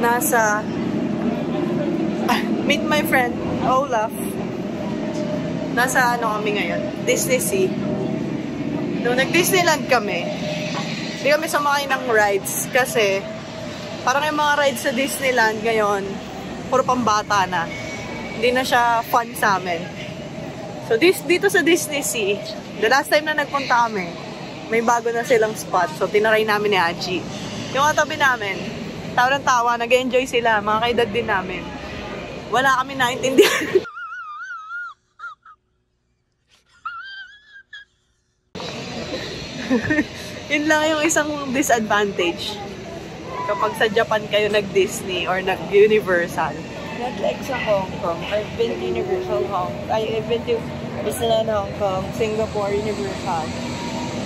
nasa meet my friend Olaf. Nasa ano kami ngayon? Disney Sea. Nung nag-Disneyland kami, hindi kami sumakay ng rides kasi parang yung mga rides sa Disneyland ngayon, puro pambata na. Hindi na siya fun sa amin. So dito sa Disney Sea, the last time na nagpunta kami, may bago na silang spot. So tinaray namin ni Achi. Yung katabi namin, tawa ng tawa, nag-enjoy sila, mga kaedad din namin. Wala kami naintindihan. Yun lang yung isang disadvantage kapag sa Japan kayo nag-Disney or nag-Universal. Not like sa Hong Kong. I've been to Universal I've been to Disneyland Hong Kong, Singapore, Universal.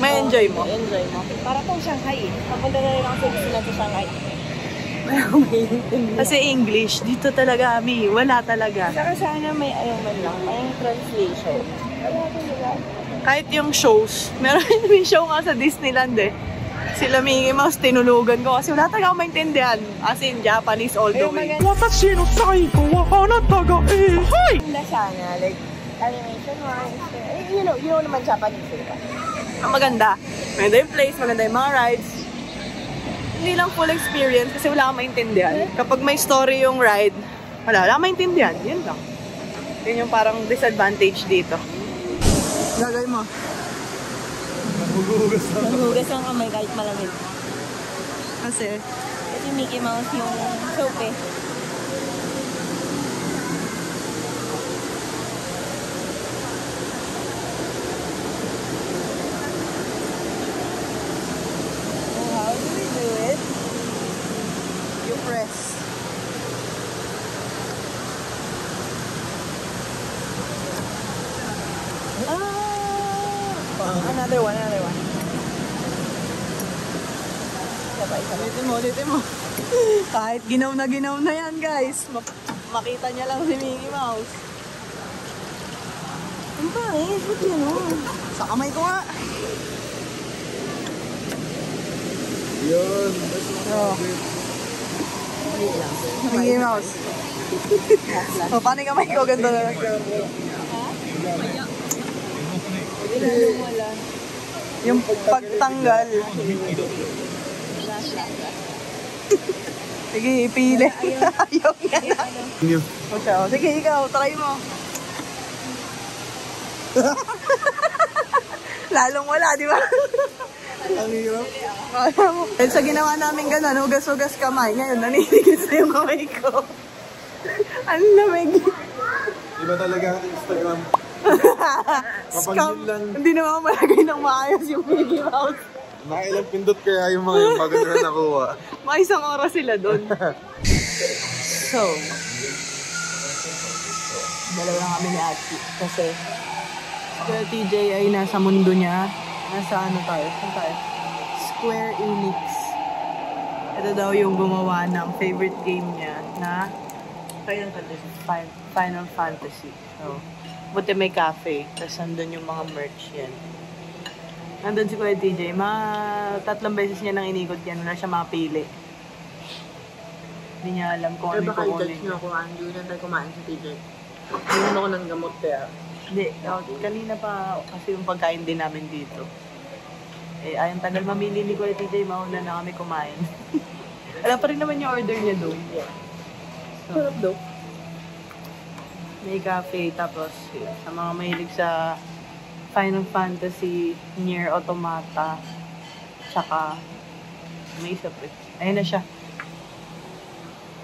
May enjoy mo? Enjoy mo. Para pong Shanghai. Papunta na rin ako sa Disneyland sa Shanghai. Kasi English, dito talaga kami. Wala talaga. Saka sana may ayaw man lang. May translation. Wala talaga. Kahit yung shows, meron yung show nga sa Disneyland eh. Sila Mickey Mouse, tinulugan ko kasi wala talaga akong maintindihan. As in, Japanese all the way. Maganda sana, like, animation-wise. You know naman Japanese, diba? Ang maganda. Maganda yung place, maganda yung mga rides. Hindi lang full experience kasi wala akong maintindihan. Kapag may story yung ride, wala akong maintindihan. Yun lang. Yun yung parang disadvantage dito. Gagawin mo. Maghugas ang kamay kahit malamig. Kasi? Kasi Mickey Mouse yung soap eh. Oh, how do we do it? You press. Another one. Ulitin mo. Kahit ginaw na yan, guys. Makita niya lang si Mickey Mouse. Ang pangit, ba't yun sa kamay ko nga. Yun. Oh. Mickey Mouse. O, paano yung kamay ko? Ganda na lang. Yung pagtanggal. Sige, ipili. Ayaw nga na. Sige, ikaw, try mo. Lalong wala, di ba? Ang hirap. Dahil sa ginawa namin gano'n, hugas-hugas kamay. Ngayon, naninigis na yung kamay ko. Ang lamig. Iba talaga ang Instagram. Scam. Hindi naman malagay ng maayos yung Mickey Mouse. Nakailang pindot kaya yung mga yung bago nila nakuha. Mga isang oras sila doon. So, dalawa lang kami ni Achi. Kasi, Kuya TJ ay nasa mundo niya. Nasa ano tayo? Saan tayo? Square Enix. Ito daw yung gumawa ng favorite game niya na Final Fantasy. So, buti may cafe. Tapos nandun yung mga merch yan. Nandun si Kuya TJ. Tatlong beses niya nang inikot yan. Wala siya mapili. Hindi niya alam kung ano yung kukunin. Baka i-judge niyo kung hindi na tayo kumain sa TJ. Hindi ako ng gamot kaya. Hindi. Kanina pa kasi yung pagkain din namin dito. Eh, ayang tagal mamili ni Kuya TJ. Mauna na kami kumain. Alam pa rin naman yung order niya doon. So, sarap daw. May cafe. Tapos, sa mga mahilig sa Final Fantasy, Nier Automata, tsaka may isa pa. Ayun na siya.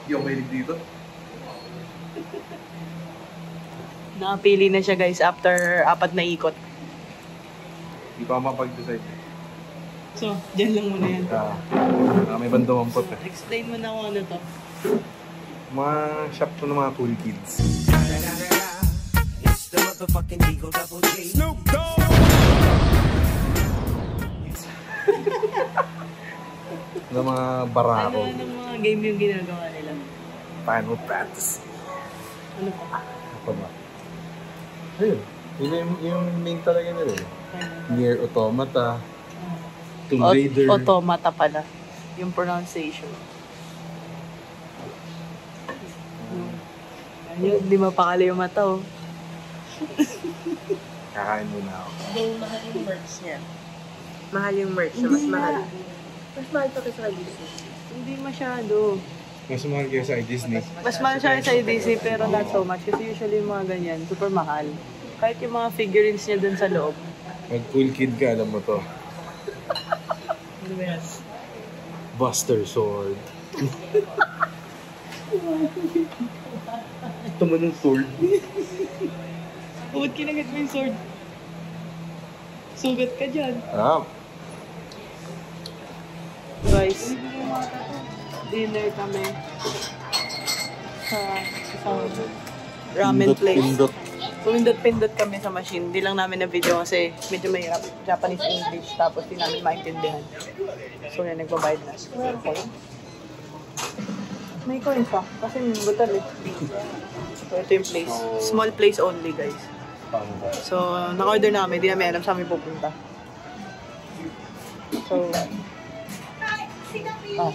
Yung mahilig dito? Nakapili na siya guys after 4 na ikot. Hindi pa mapag-decide. So, dyan lang muna yan. May bandang mampot eh. Explain mo na kung ano to. Mga shop to ng mga cool kids. It's the motherfucking Eagle Double G. Snoop Dogg! Ng mga barako. Ano mga game yung ginagawa nila? Final Fantasy. Ano pa? Apa ba? Ayun. Yung main talaga nila eh. Nier Automata. Tomb Raider. Automata pala. Yung pronunciation. Ayun, hindi mapakali yung mata, oh. Kakain muna ako. Mahal yung merch niya. Mahal yung merch niya. Mas mahal. Mas mahal pa kasi sa Disney. Hindi masyado. Mas mahal kayo sa Disney. Mas mahal siya sa Disney pero not so much. Kasi usually yung mga ganyan, super mahal. Kahit yung mga figurines niya dun sa loob. Pag cool kid ka, alam mo to. Ano ba yan? Buster Sword. Ito mo ng sword. Ba't kinagat mo yung sword? Sugat ka dyan. Ah, Guys, dinner kami sa isang ramen place. Pumindot-pindot kami sa machine. Hindi lang namin na video kasi medyo mahirap. Japanese English tapos di namin maintindihan. So yan, nagbabayad na. Meron coin? May coin pa. Kasi butal eh. So ito yung place. Small place only guys. So naka-order namin. Di namin alam saan kami pupunta. So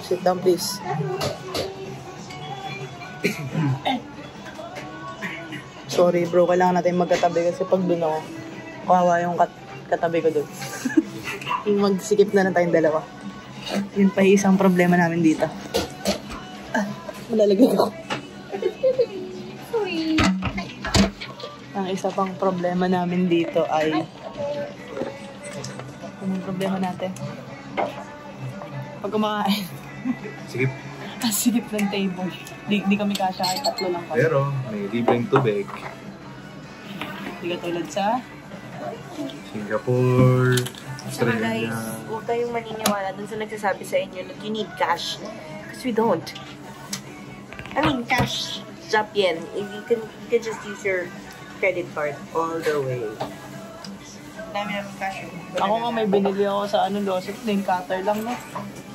sit down please. Sorry bro, kailangan natin magkatabi kasi pag doon ako, kawawa yung katabi ko doon. Magsikip na lang tayong dalawa. Yun pa isang problema namin dito. Malalagay ako. Ang isa pang problema namin dito ay anong problema natin? Pag kumakain. sige. Sikip ng table. Di kami kasya kahit tatlo lang kami. Pero may libreng tubig. Di ka tulad sa Singapore, Saka Australia. guys, huwag kayong maniniwala dun sa nagsasabi sa inyo that you need cash. Because we don't. I mean, cash. Drop yen. If you can just use your credit card all the way. Dami namin cash. ako nga may binili ako sa Losot, name cutter lang no.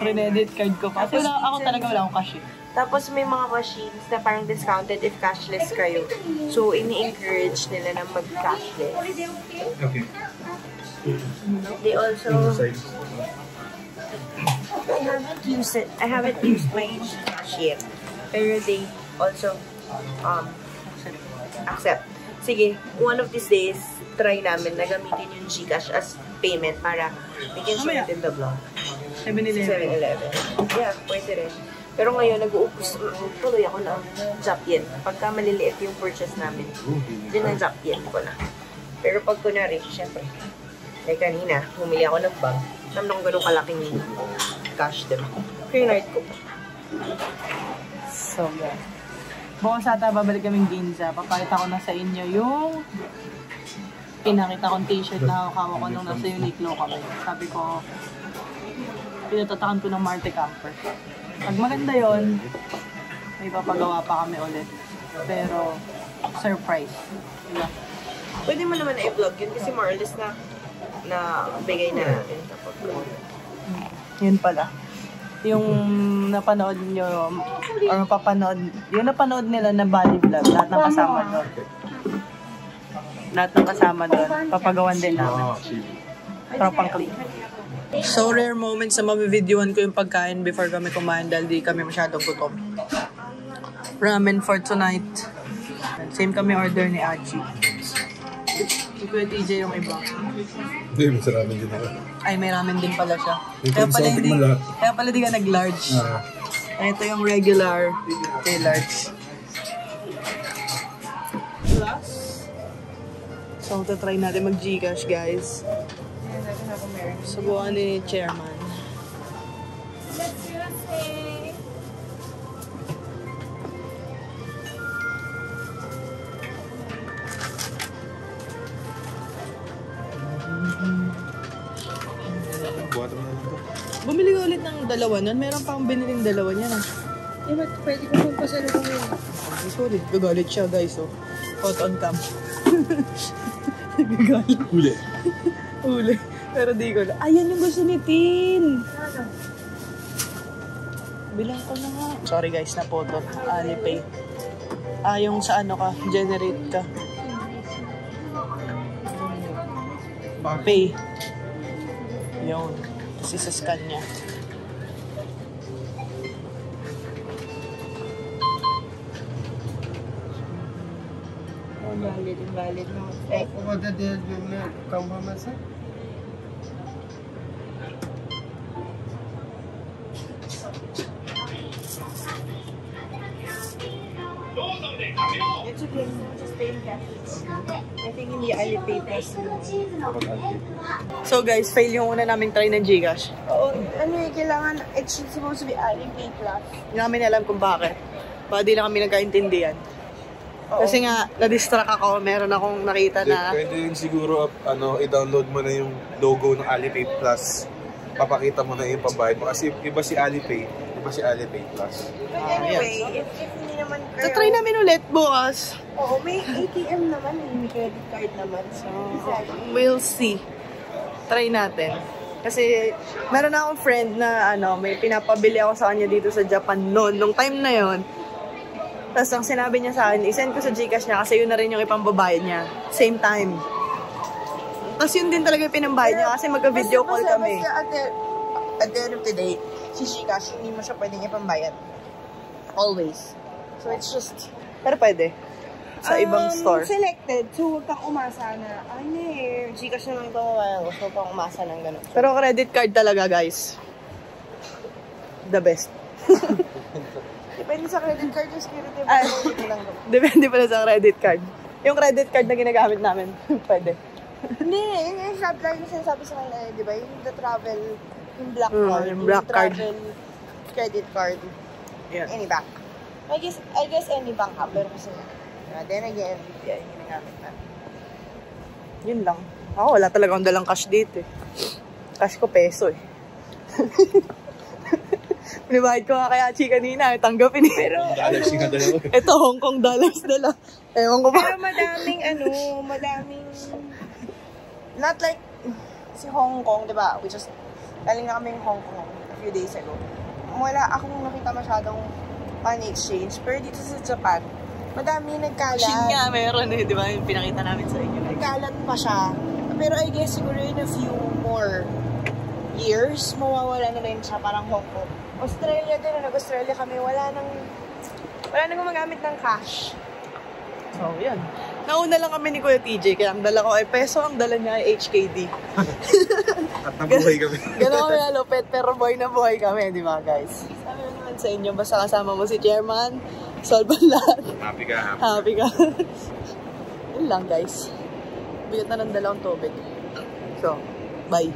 Credit card ko pa. Kasi ako talaga wala akong cash eh. Tapos may mga machines na parang discounted if cashless kayo. So, ini-encourage nila na mag-cashless. Okay. They also... I haven't used my cash yet. Pero they also accept. Sige, one of these days, try namin na gamitin yung GCash as payment para we can show it in the vlog. 7-Eleven. Yeah, pwede rin. Pero ngayon, nag-uupos tuloy ako ng drop yen. Pagka maliliit yung purchase namin, yun ang drop yen ko na. Pero pag kunwari, syempre, like kanina, humili ako ng bag. Naman ko ganun kalaking cash, diba? Credit ko. So yeah. Bukas ata babalik kaming Ginza. Papakita ko na sa inyo yung pinakita kong t-shirt na hawak ko nung nasa Uniqlo kami. Sabi ko, pinatatakan ko ng Marte Camper. Pag maganda yon, may papagawa pa kami ulit. Pero, surprise. Diba? Pwede mo naman na-vlog yun kasi more or less na bigay na natin. Yun pala. Yung napanood nyo, or mapapanood, yung napanood nila na Bali Vlog, lahat ng kasama doon. Lahat ng kasama doon, papagawan din namin. Tropang clean. So rare moments na mabivideoan ko yung pagkain before kami kumain dahil di kami masyadong gutom. Ramen for tonight. Same kami order ni Aji. Yung Kuya TJ yung iba. Hindi, mas ramen din ako. Ay, may ramen din pala siya. Exotic mo lahat. Kaya pala di ka nag-large. Ito yung regular. Ito yung large. So, try natin mag-Gcash, guys. Subukan ni Chairman. Buhat mo na lang ito. Bumili ka ulit ng dalawa nun. Meron pang biniling dalawa niya na. Eh, ba't pwede ko magpasalubong yun? Sorry, gagalit siya, guys. Oh. Caught on cam. Gagalit. Huli. Uli. Pero di ko na. Ayan yung gusto ni Tin. Ano? Bilang ko na nga. Sorry guys, napotol. Alipay. Yung sa ano ka, generate ka. Pay. Yun. Kasi sa scan niya. Invalid. No. What did they come from us? It's okay. Just pay in cash. I think hindi Alipay plus. So guys, fail yung una naming try ng Gcash. Oo, ano eh, kailangan, it's supposed to be Alipay plus. Hindi namin alam kung bakit. Baka di lang kami nagkaintindihan. Kasi nga, na-distract ako. Meron akong nakita na... Pwede yun siguro, i-download mo na yung logo ng Alipay Plus. Papakita mo na yung pambayad mo. Kasi iba si Alipay Plus. But anyway, if hindi naman kayo... Try namin ulit bukas. Oo, may ATM naman, may credit card naman. So, We'll see. Try natin. Kasi meron na akong friend na may pinapabili ako sa kanya dito sa Japan noon. Nung time na yon. Tapos ang sinabi niya sa akin, isend ko sa Gcash niya kasi yun na rin yung ipambabayad niya. Same time. Tapos yun din talaga yung pinambayad niya kasi magka-video call kami. At the end of the day, si Gcash, hindi mo siya pwedeng ipambayad. Always. So it's just... Pero pwede. Sa ibang store. Selected. So huwag kang umasa na, Gcash na lang ipambayad. So huwag kang umasa ng gano'n. Pero credit card talaga, guys. The best. Depende sa credit card yung security. Depende pala sa credit card. Yung credit card na ginagamit namin, pwede. Hindi, yung subline yung sinasabi sa kanila, di ba? Yung the travel, yung black card. Yung black card. Travel credit card. Yeah. Any bank. I guess any bank ha, pero kasi, then again, yung ginagamit na. Yun lang. Ako, wala talaga akong dalang cash dito eh. Cash ko peso eh. Pinibahid ko nga kay Achi kanina, tanggapin eh. Pero, ito, Hong Kong dollars dala. Ewan ko ba? Pero madaming, not like si Hong Kong, di ba? We just, galing na kami Hong Kong a few days ago. Wala akong nakita masyadong pan-exchange. Pero dito sa Japan, madami nagkalat. Shin nga, meron eh, di ba? Yung pinakita namin sa inyo. Nagkalat pa siya. Pero I guess siguro in a few more years, mawawala na rin siya, parang Hong Kong. Australia din, nag-Australia kami, wala nang gumagamit ng cash. So, yan. Nauna lang kami ni Kuya TJ, kaya ang dala ko ay peso, ang dala niya ay HKD. At nabuhay kami. Gano'n kami alupet, pero boy na buhay kami, di ba guys? Sabi mo naman sa inyo, basta kasama mo si Chairman, solve ang lahat. Happy ka. Happy ka. Yun lang guys. Bigat na ng dalawang tubig. So, bye.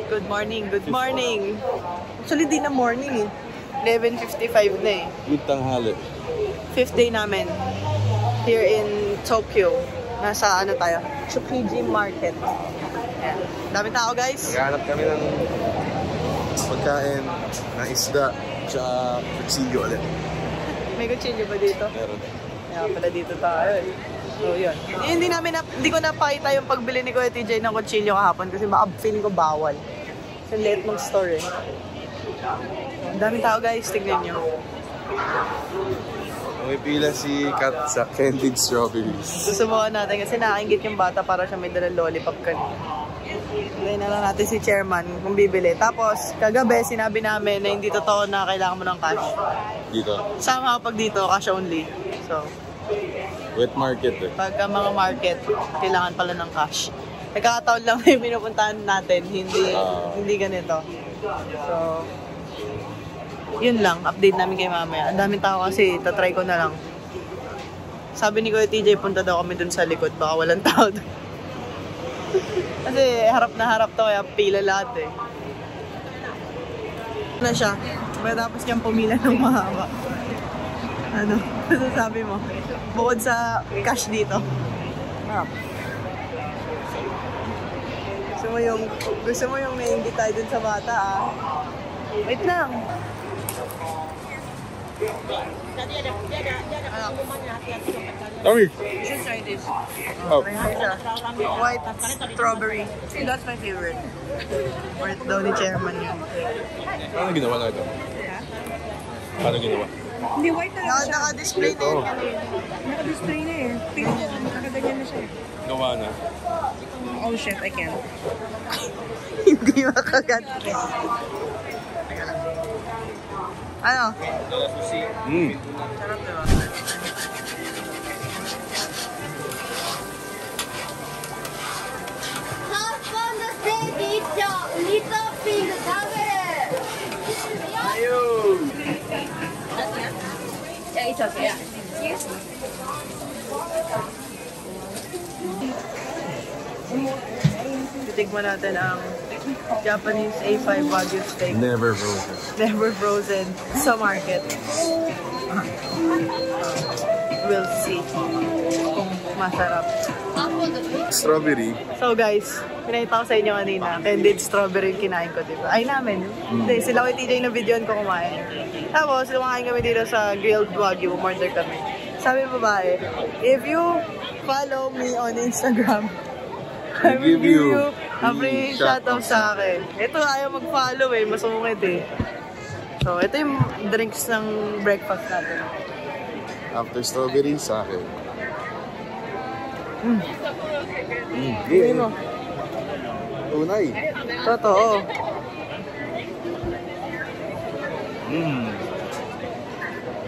Good morning, good morning. Actually, di na morning eh. 11:55 na eh. Good tanghali. 5th day namin. Here in Tokyo. Nasa tayo? Tsukiji Market. Ayan. Dami tao guys. Naghanap kami ng pagkain, na isda, tsaka kutsilyo ulit. May kutsilyo ba dito? Meron. Kaya pala dito tayo eh. So yun. Hindi ko napakita yung pagbili ni Kuya TJ ng kutsilyo kahapon kasi baka feeling ko bawal. Sa late mong store eh. Ang daming tao guys, tignan nyo. May pila si Kat sa candied strawberries. Susubukan natin kasi nakaingit yung bata para siya may dalang lollipop kanina. Hintayin na lang natin si Chairman kung bibili. Tapos, kagabi sinabi namin na hindi totoo na kailangan mo ng cash. Dito. Somehow pag dito, cash only. So, Wet market eh. pagka mga market, kailangan pala ng cash. Nagkakataon lang may pinupuntahan natin, hindi ganito. So, yun lang, update namin kay mamaya. Ang daming tao kasi, tatry ko na lang. Sabi ni Kuya TJ, punta daw kami dun sa likod, baka walang tao dun. Kasi harap na harap to, kaya pila lahat eh. Ano siya? Tapos niyang pumila ng mahaba. Ano? Ano sabi mo? Bukod sa cash dito. Gusto mo yung may-ingit tayo dun sa bata ah. Wait lang. Tommy! You should try this. Oh. White strawberry. See, that's my favorite. Or daw ni Chairman yun. Paano ginawa na ito? Paano ginawa? Hindi, white na lang siya. Naka-display na yun. Naka-display na eh. Tingnan niyo, nakaganyan na siya. Gawa na. Oh shit, I can't. Hindi makagat. Ano? Mm. Sarap diba? Titigman natin ang Japanese A5 Wagyu steak. Never frozen. Never frozen sa market. We'll see kung masarap. Strawberry. So guys, pinakita ko sa inyo kanina, candied strawberry yung kinain ko, diba? Ay namin. Hindi, sila ko TJ na videoan ko kumain. Tapos, lumakain kami dito sa grilled Wagyu, umorder kami. Sabi ng babae, if you follow me on Instagram, I will give you a free shoutout sa akin. Ito, ayaw mag-follow eh, masungit eh. So, ito yung drinks ng breakfast natin. After strawberry, sa akin. Hindi mo. Tunay. Totoo.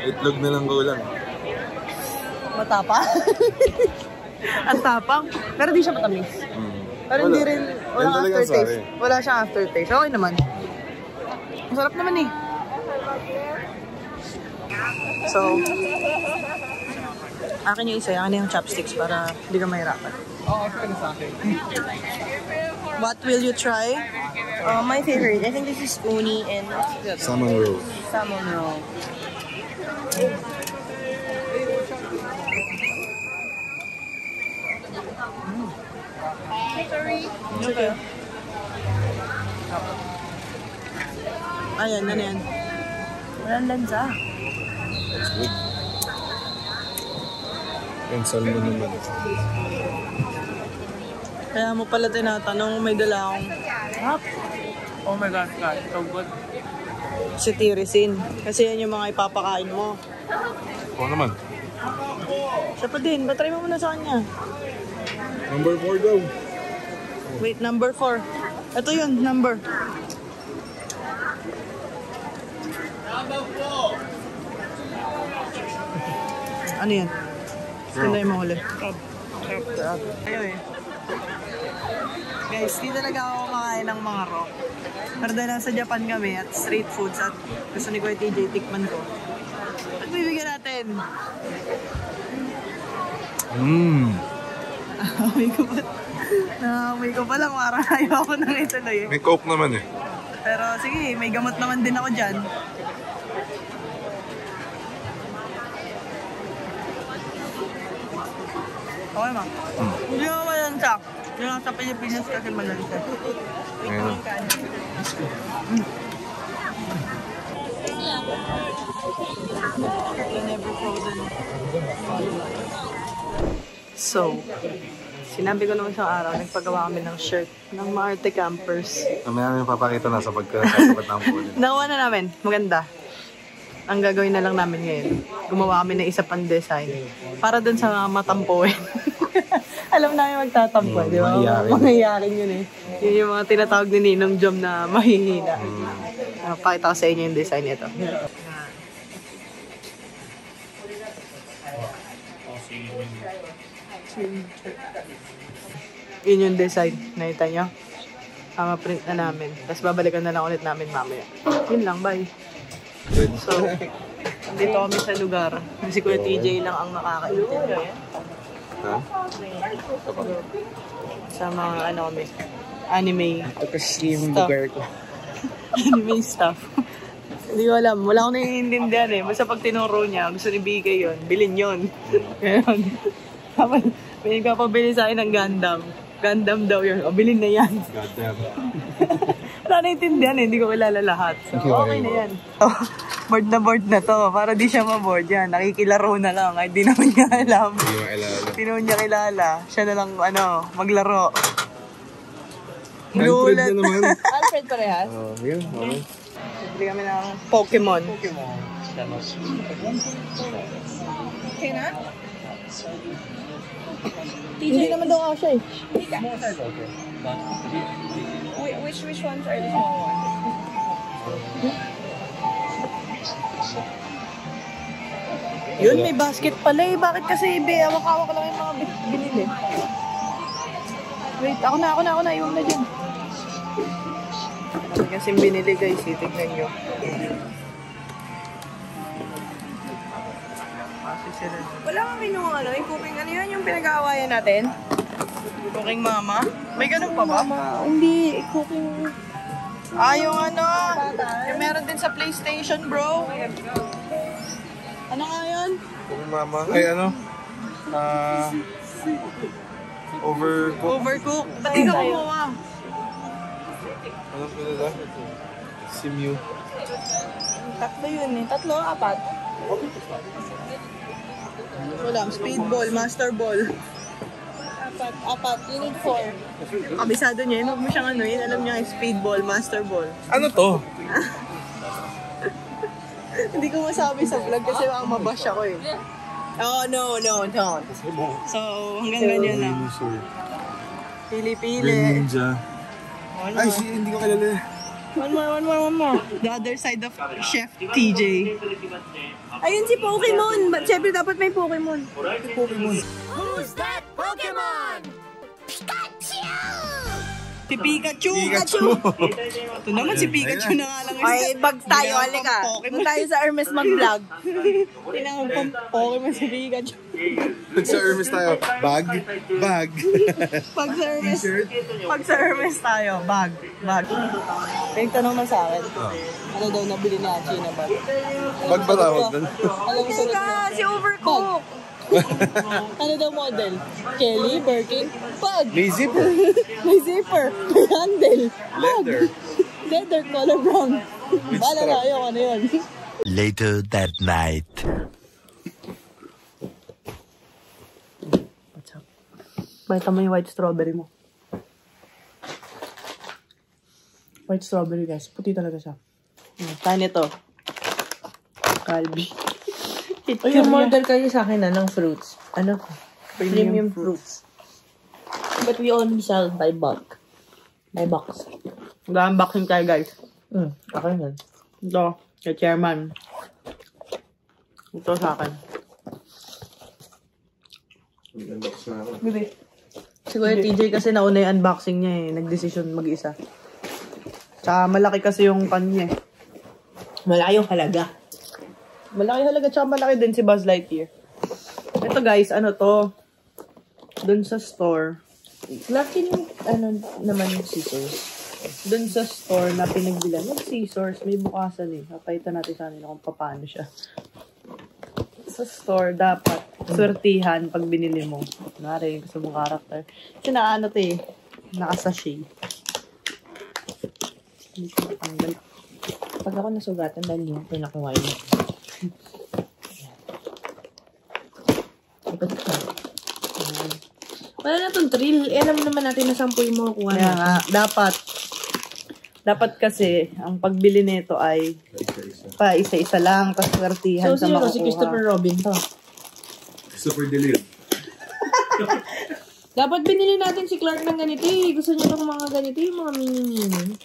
Itlog na lang ko lang. Matapang. Ang tapang. Pero di siya matamis. Pero hindi rin, walang aftertaste. Wala siyang aftertaste. Okay naman. Masarap naman eh. So, akin yung isa, akin yung chopsticks para hindi ka mahirapan. What will you try? My favorite, I think this is uni and Salmon roll. salmon roll. Okay. Ayan, ano yan? Walang lansa. That's good. Yung salmon naman. Kaya mo pala tinatanong kung may dala akong Oh my gosh, guys, so good. si Tirisin. Kasi yan yung mga ipapakain mo. Oo naman. Siya pa din, patry mo muna sa kanya. Number 4 daw. Wait, number 4. Ito yun, number. Ano yan? Ganda yung mahuli. Crab. Ayaw eh. Guys, di talaga ako kumakain ng mga raw. Pero dahil nasa Japan kami at street foods at gusto ni Kuya TJ tikman ko. Pagbibigyan natin. Amoy ko pa lang, parang ayaw ako nang ituloy eh. May coke naman eh. Pero sige, may gamot naman din ako dyan. Okay ma? Hindi mo malansa. Yung sa Pilipinas kasi malansa. Ayun. Never frozen. So, sinabi ko nung isang araw, nagpagawa kami ng shirt ng mga Arte Campers. May namin papakita na sa pagkakasabat ng po. Nakuha na namin. Maganda. Ang gagawin na lang namin ngayon, gumawa kami ng isa pang design para dun sa mga matampuin. Alam namin magtatampo, di ba? Mangyayarin yun eh. Yun yung mga tinatawag ni Ninong Jom na mahihina. Pakita ko sa inyo yung design ito. Yun yung design. Nakita nyo? Print na namin. Tapos babalikan na lang ulit namin mamaya. Yun lang, bye. So, dito kami sa lugar. Si Kuya TJ lang ang nakakaintindi. Ha? Sa mga ano kami, anime Ito kasi yung stuff. lugar ko. Anime stuff. Hindi ko alam. Wala akong naiintindihan eh. Basta pag tinuro niya, gusto ni ibigay yun. Bilhin yun. Ngayon, may nagpapabili sa akin ng Gundam. Gundam daw yun. O, bilhin na yan. Goddamn. Wala naiintindihan eh. Hindi ko kilala lahat. So, okay na yan. Board na to. Para di siya ma-board yan. Nakikilaro na lang. Kahit di naman niya alam. Hindi mo kilala. Hindi naman niya kilala. Siya na lang, maglaro. Alfred na naman. Alfred parehas? Oh, yun. Okay. Bili kami ng Pokemon. Okay na? Hindi naman daw siya eh. Which ones are the small ones? Yun, may basket pala eh. Bakit kasi hawak-hawak lang yung mga binili? Wait, ako na. Iwan na dyan. Kasi binili guys, tignan nyo. sila. Wala kang kinuha, ano? Yung cooking, ano yan? Yung pinag-aawayan natin? Cooking mama? May ganun pa ba? Hindi. Cooking... Yung ano, yung meron din sa PlayStation, bro. Ano nga yun? Kung mama, ay ano? Overcook. Overcook. Ba't di ka kumuha? Anong pinala? Simew. Tatlo yun eh. Tatlo, apat. Wala, speedball, master ball. Apat. You need 4. Kabisado niya yun. Huwag mo siyang ano yun. Alam niya yung speedball, master ball. Ano to? Hindi ko masabi sa vlog kasi ang mabash ako eh. Oh, no. So, hanggang ganyan lang. Pili-pili. Green Ninja. Ay, hindi ko kilala. One more. The other side of Chef TJ. Ayun si Pokemon. Siyempre dapat may Pokemon. Who's that Pokemon? Si Pikachu! Ito naman si Pikachu na nga lang. Ay, bag tayo. Halika. Doon tayo sa Hermes mag-vlog. Tinawag pang Pokemon si Pikachu. Sa Hermes tayo. Bag. Pag sa Hermes tayo, bag. May tanong man sa akin. Ano daw nabili ni Achi na bag? Bag ba tawag doon? Alam mo sagot mo? Si Overcook. Ano daw model? Kelly, Birkin, bag. May zipper. May zipper, may handle, bag. Leather, color brown. Bala na kayo, ano yun? Later that night. What's up? Bakit mo yung white strawberry mo? White strawberry guys, puti talaga siya. Tayo nito. Calbee. Ay, umorder kayo sa akin na ng fruits. Ano? Premium fruits. But we only sell by bulk. By box. Mag-unboxing tayo guys. Okay na. Ito, kay chairman. Ito sa akin. Si Kuya TJ kasi nauna yung unboxing niya eh. Nag-decision mag-isa. Tsaka malaki kasi yung kanya eh. Malayo halaga. Malaki halaga, tsaka malaki din si Buzz Lightyear. Ito guys, ano to? Doon sa store. Lucky yung, naman yung scissors. Doon sa store na pinagbilan. Mag-scissors, may bukasan eh. Papaitan natin sa nila kung paano siya. Sa store, dapat swertihan pag binili mo. Kunwari, gusto mong karakter. Kasi ano to eh, nakasashay. Hindi ko matanggal. Pag ako nasugatan, dahil yung pinakuha yun. Wala na itong thrill. Alam naman natin na 10 yung mga kuha Kaya nga, dapat kasi, ang pagbili nito ay pa isa-isa lang, tapos swertihan sa makukuha. Si Christopher Robin to. Super delayed. Dapat binili natin si Clark ng ganito eh. Gusto niya ng mga ganito yung mga mini-mini.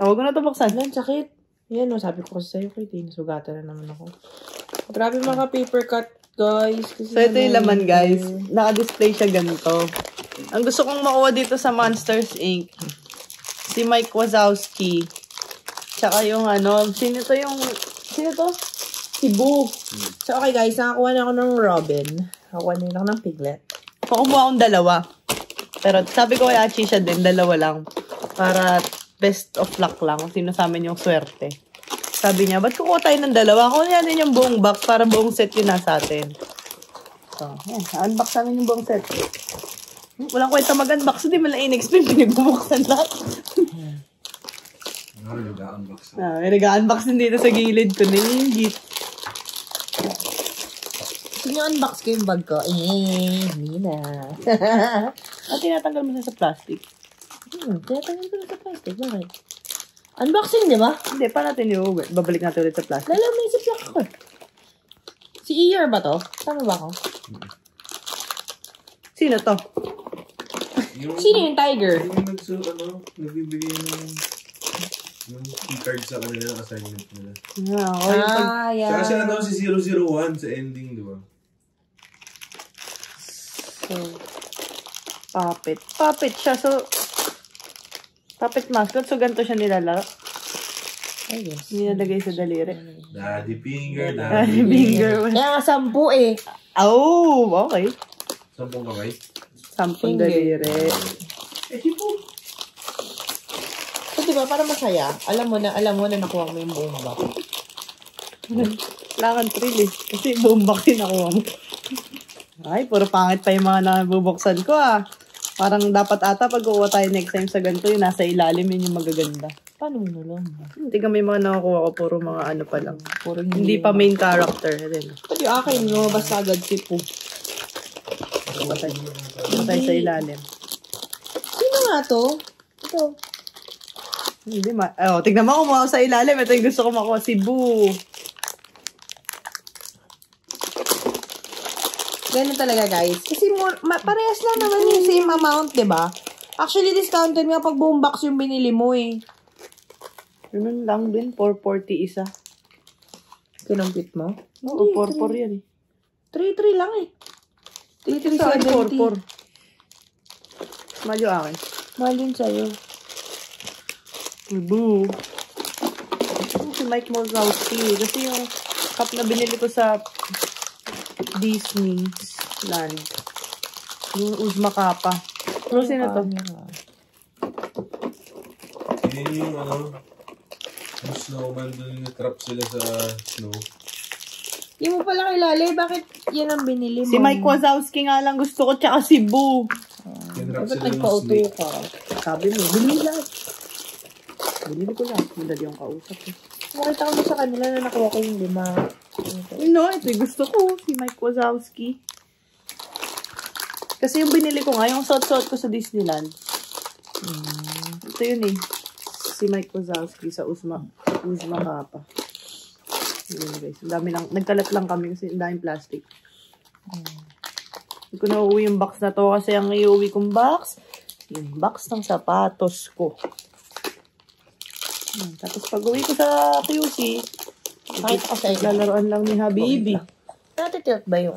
Huwag ko na ito buksan. Yan, sakit. Yan, sabi ko kasi sa'yo, Kate, nasugatan na naman ako. Grabe mga paper cut, guys. Kasi So, ito yung laman, guys. Naka-display siya ganito. Ang gusto kong makuha dito sa Monsters, Inc. Si Mike Wazowski. Tsaka yung sino to? Si Boo. So, okay, guys. Nakakuha na ako ng Robin. Nakakuha na ako ng Piglet. Kumuha akong 2. Pero sabi ko kay Achi siya din, 2 lang. Para best of luck lang. Kung sino sa amin yung swerte. Sabi niya, ba't kukuha tayo ng 2? Kunin natin yung buong box para buong set yun nasa atin. So, yan. Unbox namin yung buong set. Walang kwenta mag-unbox. Hindi man lang in-explain. Pinagbubuksan lahat. May nag-unbox din dito sa gilid ko. Ningit. Gusto niyo unbox ko yung bag ko? Hindi na. Tinatanggal mo siya sa plastic. Tinatanggal ko na sa plastic. Bakit? Unboxing, di ba? Hindi, pa natin yung babalik natin ulit sa plastic. Lalo, may ziplock ako. Si Eeyore ba to? Tama ba ako? Sino to? Sino yung tiger? Yung nagbibigay ng key-card sa kanila ng assignment nila. Yeah. Kasi si 001 sa ending, di ba? So, puppet siya. So, puppet mascot. So, ganito siya nilalaro. Nilalagay sa daliri. Daddy finger, Daddy finger. Kaya nga 10 eh. Oh, okay. 10 kamay? 10 daliri. So, diba, para masaya, alam mo na nakuha mo yung buong box. Kailangan thrill eh. Kasi buong box yung nakuha mo. Ay, puro pangit pa yung mga nabubuksan ko ah. Parang dapat ata pag kukuha tayo next time sa ganito, yung nasa ilalim yun yung magaganda. Paano mo nalang? Hindi ka may mga nakakuha ko, puro mga ano pa lang. Puro Hindi pa main character. Pati akin, lumabas na agad si Pooh. Matay sa ilalim. Sino nga to? Ito. Hindi tignan mo kumuha ko sa ilalim. Ito yung gusto ko makuha, si Boo. Ganun talaga, guys. Kasi parehas lang naman yung same amount, diba? Actually, discounted nga pag buong box yung binili mo eh. Ganun lang din, 440 isa. Kinumpit mo? Oo, 4-4 yan eh. 3-3 lang eh. 3-3-70. 4-4. Mahal yung akin. Mahal yun sa'yo. Boo. Si Mike Wazowski. Kasi yung cup na binili ko sa Disneyland. Yung Uzmakapa. Pero sino to? Yun yung yung snowman doon yung trap sila sa snow. Hindi mo pala kilala, bakit yan ang binili mo? Si Mike Wazowski nga lang gusto ko, tsaka si Boo. Ba't nagpa-auto ka? Sabi mo, binili lahat. Binili ko lang. Madali yung kausap eh. Makita ko sa kanila na nakuha ko yung 5. No, ito yung gusto ko. Si Mike Wazowski. Kasi yung binili ko nga, yung suot-suot ko sa Disneyland. Ito yun eh. Si Mike Wazowski sa Uzmakapa. Yun guys. Ang dami lang. Nagkalat lang kami kasi ang daming plastic. Hindi ko na uuwi yung box na to kasi ang iuwi kong box, yung box ng sapatos ko. Tapos pag uwi ko sa QC, lalaroan lang ni Habibi. Natitilt ba yung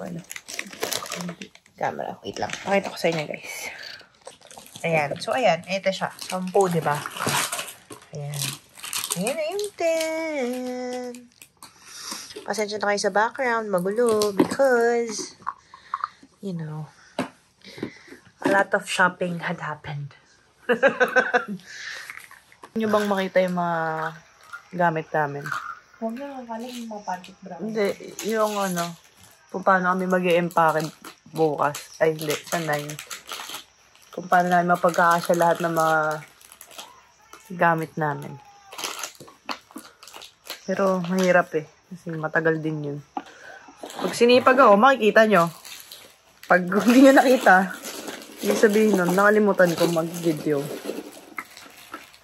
camera? Wait lang. Pakita ko sa inyo, guys. Ayan. So, ayan. Ito siya. 10, diba? Ayan. Ayan na yung 10. Pasensya na kayo sa background. Magulo. Because, you know, a lot of shopping had happened. Nyo bang makita yung mga gamit namin? Huwag na, kala yung mga packet brown. Hindi, yung kung paano kami mag-i-empake bukas. Ay, hindi, sa 9. Kung paano namin mapagkakasya lahat ng mga gamit namin. Pero, mahirap eh. Kasi matagal din yun. Pag sinipag ako, makikita nyo. Pag hindi nyo nakita, hindi sabihin nun, nakalimutan ko mag-video.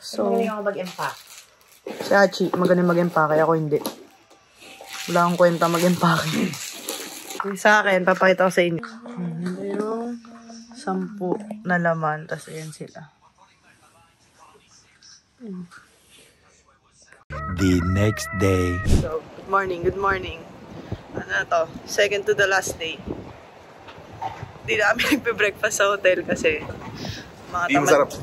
So, magaling ako mag-empake. Si Hachi, magaling mag-empake. Ako hindi. Wala akong kwenta mag-empake. Sa akin, papakita ko sa inyo. Yung 10 na laman. Tapos ayan sila. The next day. So, good morning, good morning. Ano na to? Second to the last day. Hindi namin nagpe-breakfast sa hotel kasi Hindi masarap.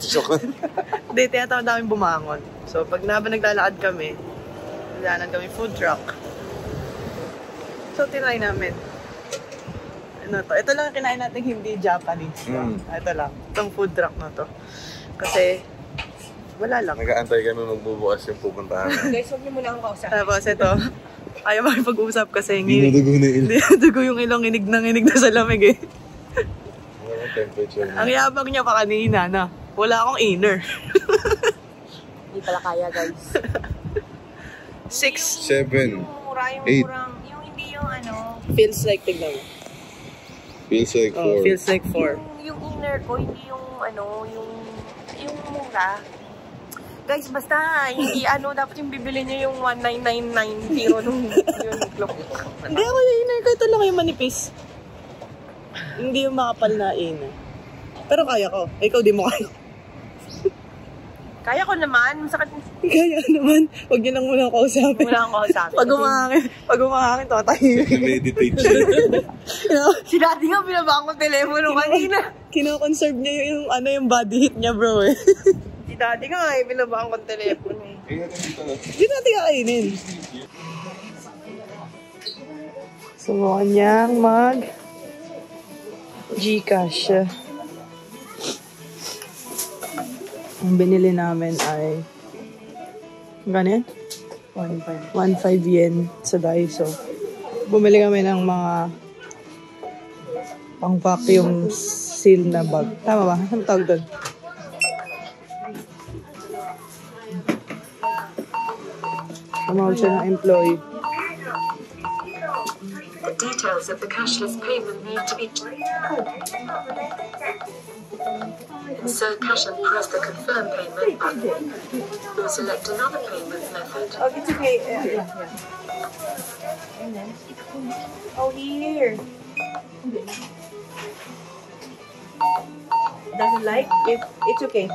Hindi, tinatawag namin bumangon. So, pag naglalakad kami, naglalakad kami food truck. So, tinry namin. Ano to? Ito lang kinain natin hindi Japanese. Ito lang. Itong food truck na to. Kasi, wala lang. Nag-aantay kami magbubukas yung pupuntahan. Guys, huwag niyo muna akong kausap. Tapos ito, ayaw makipag-usap kasi Dinudugo na ilong. dinudugo yung ilong, inig na sa lamig eh. Temperature. Ang yabang niya pa kanina na. Wala akong inner. Hindi pala kaya, guys. 6. 7. Mura, yung 8. murang, yung hindi yung Feels like, tignan mo. Feels like 4. Oh, feels like 4. yung inner ko, hindi yung yung mura. Guys, basta, hindi dapat yung bibili niyo yung 19990 nung yun, clock. Hindi ako yung inner ko. Ito lang yung manipis. Hindi yung makapal na inner. Pero kaya ko. Ikaw di mo kaya. Kaya ko naman. Masakit. Kaya naman. Huwag niyo lang muna kausapin. Wala akong kausapin. Pag umahangin, tatahimik. Meditate siya. Si Daddy nga, binabaan ko telepono kanina. Kino-conserve niya yung body heat niya, bro eh. Si Daddy nga, binabaan ko telepono eh. Dito natin kakainin. Subukan niyang mag Gcash. Ang binili namin ay ganyan? 1.5 yen sa Daiso. Bumili kami ng mga pang-vacuum seal na bag. Tama ba? Ano tawag doon? Tumawag siya ng employee. The details of the cashless payment need to be insert cash and press the confirm payment button. Or select another payment method. Oh, it's okay. Yeah. Oh, here. Doesn't like? It's okay.